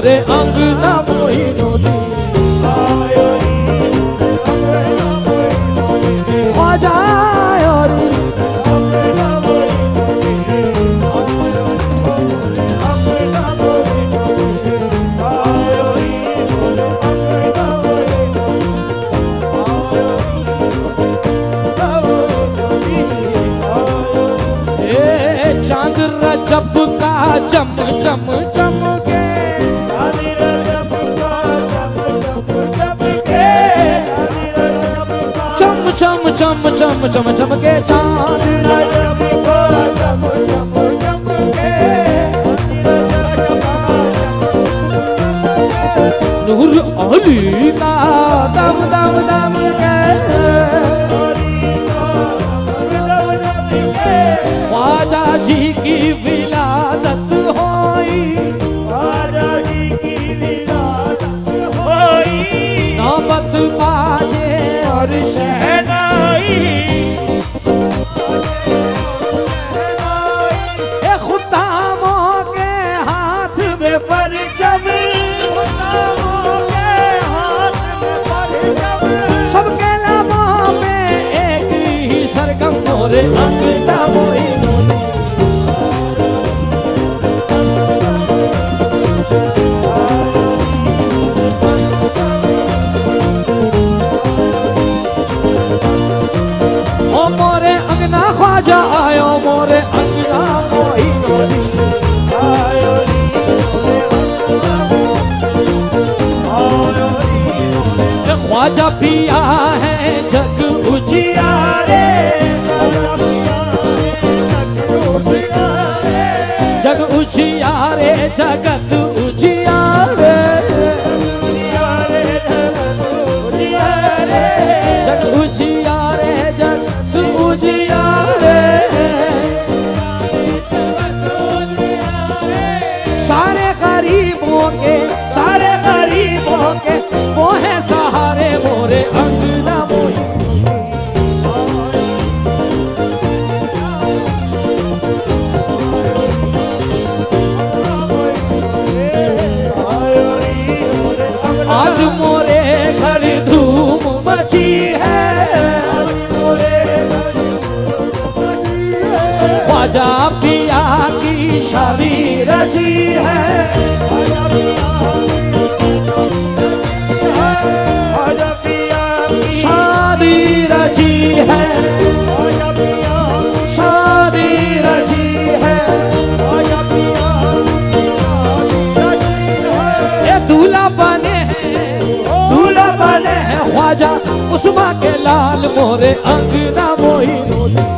मोरे अंगना मोइनुद्दीन ख्वाजा यारी चांद रजब का चम चम चमके चम चम चम चम चम चमके चांद रजब का चम चम चमके नूर अली का दम दम दम के ख्वाजा जी की विलादत होई ख्वाजा जी की विलादत होई नौबत बाजे और शहनाई ए खुदामों के हाथ में परचम सबके लबों में एक ही सरगम मोरे अंगना मोइनुद्दीन ओ मोरे अंगना ख्वाजा आयो मोरे अंगना मोइनुद्दीन आयो री ख्वाजा पिया है जग उजियारे जग उजियारे जगत उजियारे जग उजियारे जगत उजियारे सारे गरीबों के वो है सहारे मोरे अंगना मोइनुद्दीन आज मोरे घर धूम मची है ख्वाजा पिया की शादी रची है शादी रची है शादी रची है ये दूल्हा बने हैं ख्वाजा उस्मा के लाल मोरे अंगना मोइनुद्दीन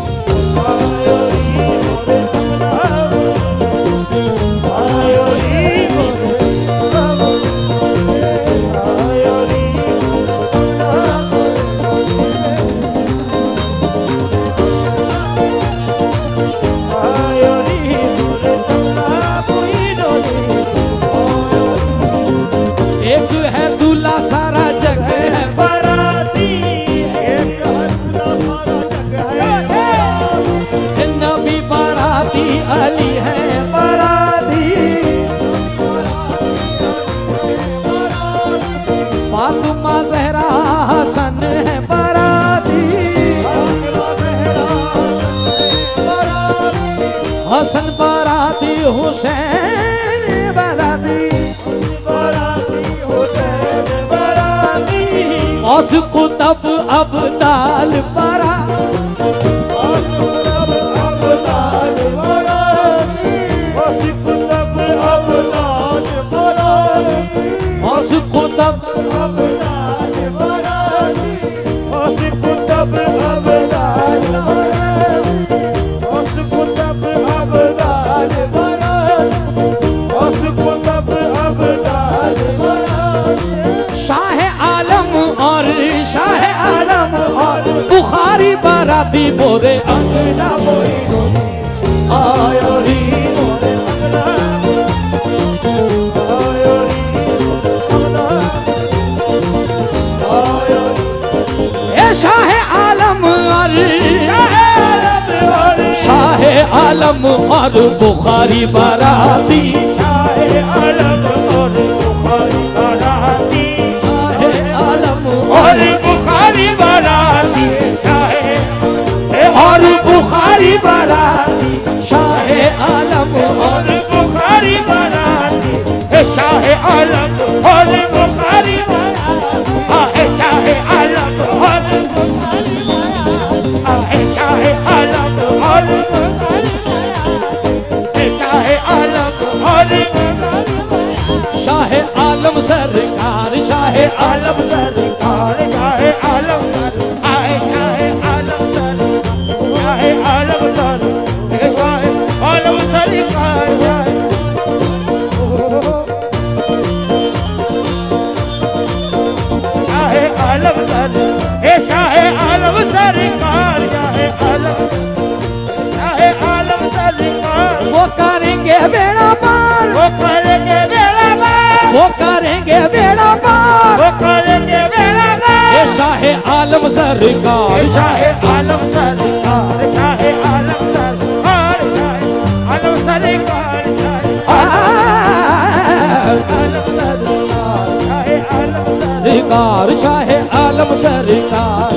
एक है दूल्हा सारा जग है बाराती नबी बाराती अली है बाराती फातिमा ज़हरा हसन है बाराती हसन बाराती हुसैन बाराती औस कुतब अब्दाल बरा औस कुतब बुखारी बाराती मोरे अंगना मोइनुद्दीन आयो री मोरे अंगना आयो री आयो ए शाह आलम और बुखारी बाराती शाह आलम और सरकार, शाहे आलम सरकार, शाहे आलम सरकार, शाहे आलम सरकार, शाहे आलम सरकार, शाहे आलम सरकार, शाहे आलम सरकार, शाहे आलम सरकार, शाहे आलम, शाहे आलम सरकार। वो करेंगे बेड़ा पार, वो करेंगे बेड़ा पार, वो करेंगे बेड़ा पार, वो करेंगे बेड़ा पार। शाहे आलम सरकार, शाहे आलम सरकार, शाहे आलम सरकार, शाहे आलम सरकार, शाहे आलम सरकार, शाहे आलम सरकार।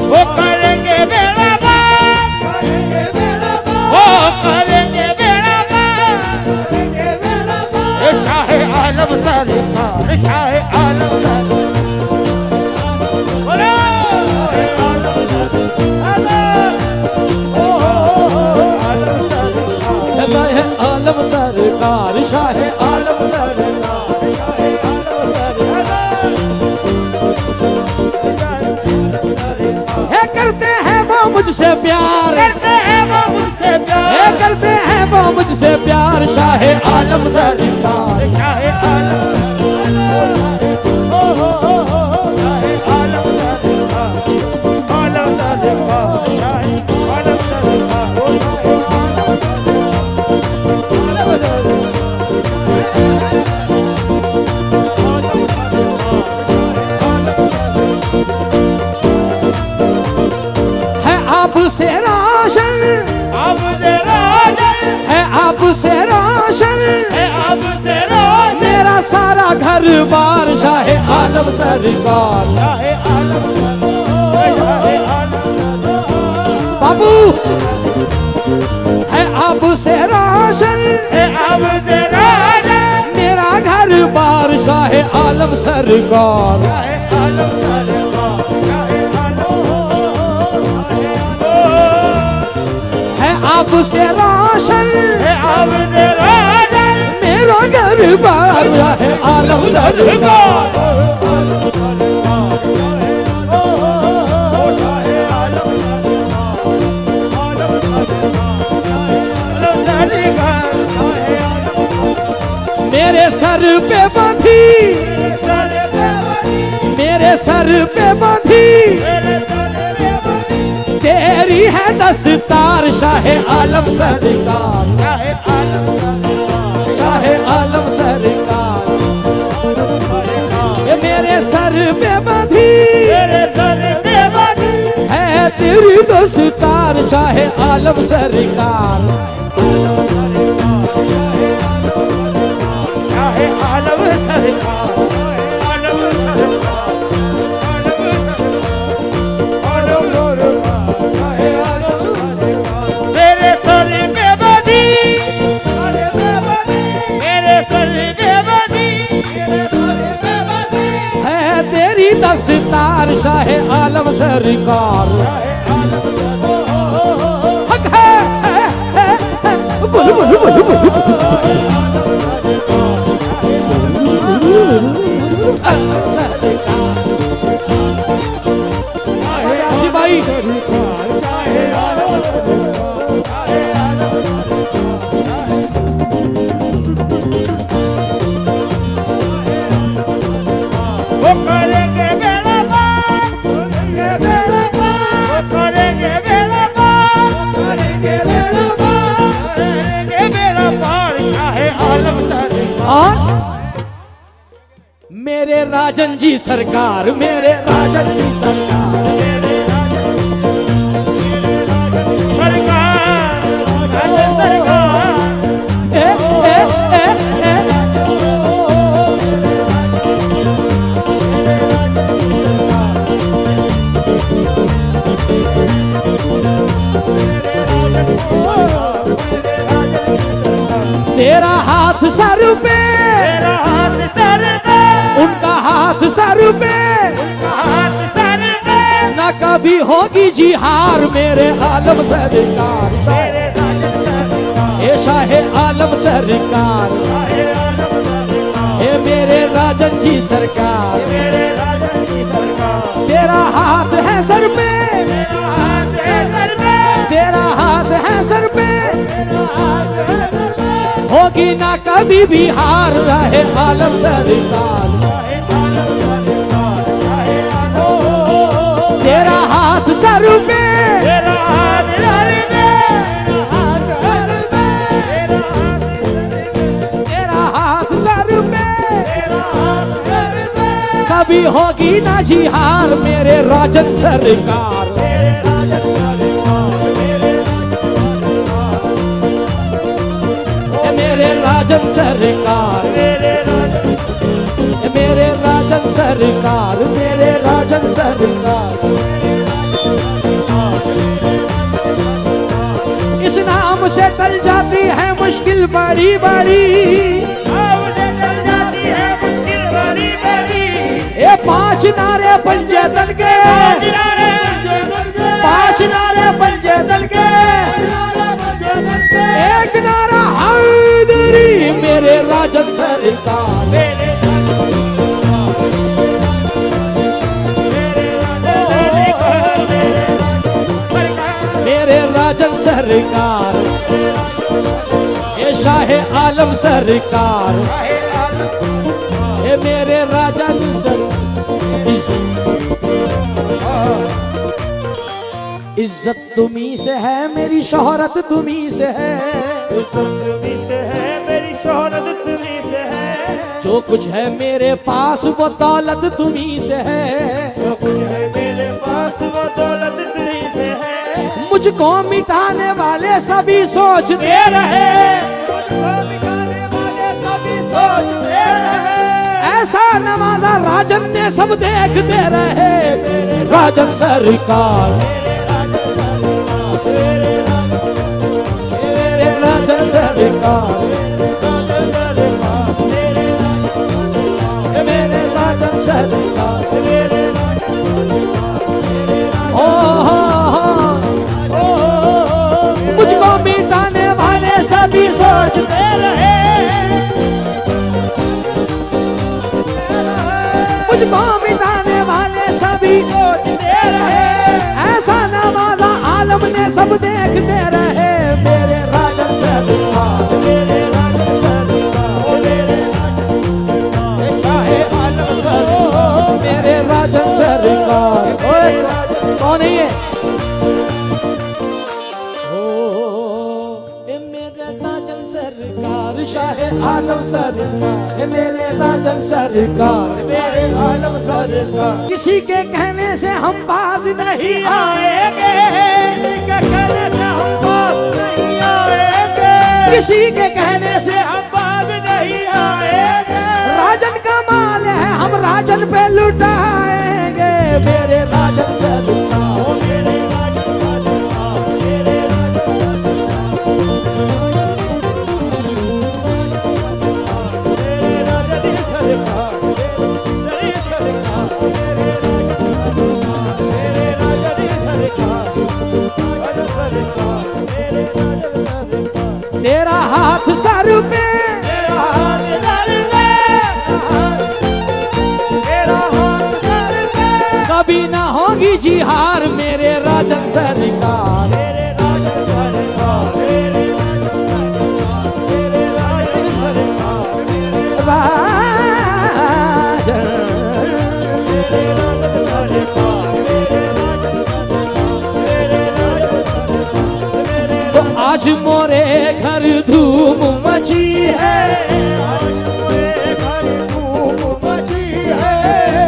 वो करेंगे बेड़ा पार, करेंगे बेड़ा पार, वो करेंगे बेड़ा पार, करेंगे बेड़ा पार। शाहे आलम सरकार, शाहे आलम सरकार, बोलो शाहे आलम सरकार, आलम सरकार, आलम सरकार, शाहे आलम सरकार, शाहे आलम सरकार। है करते हैं वो मुझसे प्यार, करते हैं वो मुझसे प्यार, है करते हैं वो मुझसे प्यार। शाहे आलम सरकार, शाहे आलम सरकार, शाहे आलम सरकार, आलम सरकार, शाहे आलम सरकार, है आपसे राशन, आपसे राशन, है आपसे राशन, है आपसे राशन। मेरा सारा घर बार, शाहे आलम सरकार, शाहे आलम सरकार, शाहे आलम सरकार। बाबू है आपसे राशन, है आपसे राशन। मेरा घर बार, शाहे आलम सरकार, शाहे आलम सरकार, शाहे आपसे राशन, है आपसे राशन। मेरा घर बार, है आलम सरकार, मेरे सर पे बंधी, मेरे सर पे बंधी, तेरी है दस्तार। शाहे आलम सरकार, शाहे आलम सरकार, शाहे आलम सरकार। ये मेरे सर पे बंधी, मेरे सर पे बंधी, है तेरी दस्तार। शाहे आलम सरकार, शाहे आलम सरकार, आलम सरकार, मेरे सर पे बंधी, मेरे सर पे बंधी, है तेरी दस्तार। शाहे आलम सरकार, हक है, बोलो बोलो बोलो बोलो। भाई वो करेंगे बेड़ा पार, करेंगे बेड़ा पार, करेंगे बेड़ा पार, करेंगे बेड़ा पार, करेंगे बेड़ा पार। शाहे आलम सरकार, मेरे राजन जी सरकार, मेरे राजन जी सरकार, मेरे राजन सरकार, राजन सरकार। तेरा हाथ सर पे, तेरा हाथ सर पे, उनका हाथ सर पे, उनका हाथ सर पे। न कभी होगी जी हार, मेरे आलम सरकार, मेरे राजन सरकार, ये शाहे आलम सरकार, शाहे आलम सरकार। ये मेरे राजन जी सरकार, मेरे राजन जी सरकार, तेरा हाथ है सर पे, तेरा हाथ है सर पे, तेरा हाथ है सर पे, तेरा हाथ है सर पे, होगी ना कभी भी हार, रहे आलम सरकार, चाहे आलम सरकार, चाहे आलम, तेरा हाथ सर पे, तेरा हाथ सर पे, तेरा हाथ सर पे, तेरा हाथ सर पे, कभी होगी ना जी हार, मेरे राजन सरकार, मेरे राजन सरकार, मेरे राजन सरकार, मेरे राजन, मेरे राजन सरकार, मेरे राजन सरकार, इस नाम से टल जाती है मुश्किल बड़ी बड़ी, मुझे चल जाती है मुश्किल बड़ी बड़ी, ये 5 नारे पंजे दल के, किनारे बंजे बन के, 5 नारे पंजे दल के, किनारे बंजे बन के, एक नारा हैदरी, मेरे राजन सरकार, मेरे मेरे राजन सरकार, ये शाह आलम सरकार, ये मेरे राजन सर, इज्जत तुम्ही से है, मेरी शोहरत तुम्ही से है, तुम्ही से है, मेरी शोहरत तुम्ही से है, जो कुछ है मेरे पास वो दौलत तुम्ही से है, जो कुछ है मेरे पास वो दौलत तुम्ही से है, मुझको मिटाने वाले सभी सोचते रहे, मुझको मिटाने वाले सभी सोचते रहे, ऐसा नवाजा राजन ने सब देखते रहे, राजन सरकार, मेरे राजन सरकार, मेरे राजन सरकार, मुझको मिटाने वाले सभी सोचते रहे, मुझको मिटाने वाले सभी सोचते रहे, ऐसा नवाजा आलम ने सब देखते रहे, मेरे राजन सरकार, मेरे राजन सरकार, मेरे राजन शाहे आलम सरकार, मेरे राजन सरकार, कौन है ये? मेरे राजन सरकार, शाह आलम सरकार, मेरे राजन सरकार, मेरे आलम सरकार, किसी के कहने से हम बाज नहीं आएंगे, किसी के कहने से हम बात नहीं आएंगे, किसी के कहने से हम बात नहीं आएंगे, राजन का माल है हम राजन पे लुटाएंगे, मेरे राजन सरकार, मेरे राजन सरकार, मेरे राजन सरकार, मेरे सरकार, मेरे राजन सरकार, राजन सरकार, मेरे राजन सरकार, तेरा हाथ सर पे, तेरा हाथ सर पे, तेरा हाथ सर पे, कभी ना होगी जी हार, मेरे राजन सरकार, मेरे राजन सरकार, मेरे राजन सरकार, मेरे राजन, राजन सरकार, तो आज मोरे घर धूम मची है,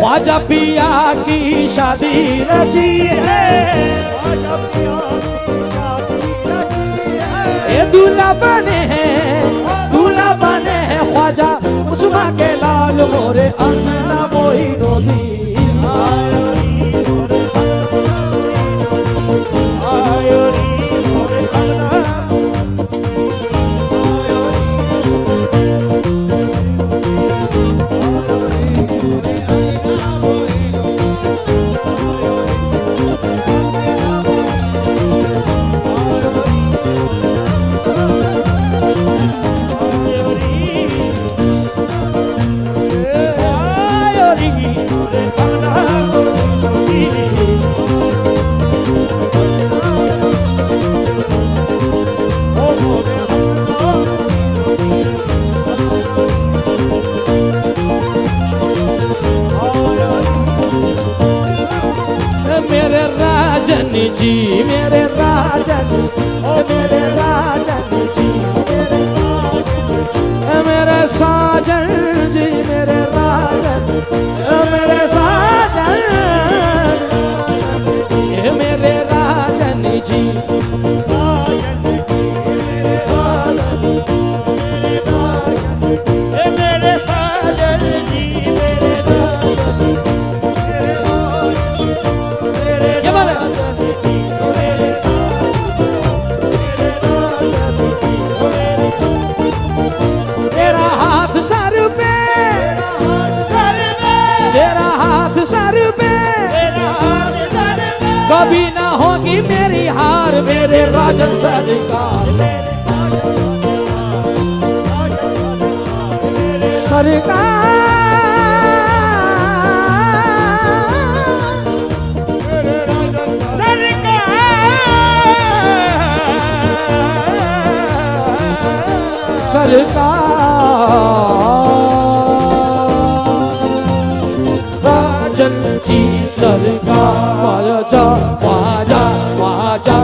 ख्वाजा पिया की शादी रची है, ये दूल्हा बने हैं, दूल्हा बने हैं ख्वाजा उस्मा के लाल, मोरे अन्ना मोइनुद्दीन, जी मेरे राजन मेरे राजन जी मेरे साजन जी मेरे राजन मेरे साजन मेरे राजन जी मेरे साजन जी मेरे क्या बात है? तेरा हाथ सर पे तेरा हाथ सर पे कभी ना होगी मेरी हार मेरे राजन सरकार राजन जी सरकार वाजा वाजा वाजा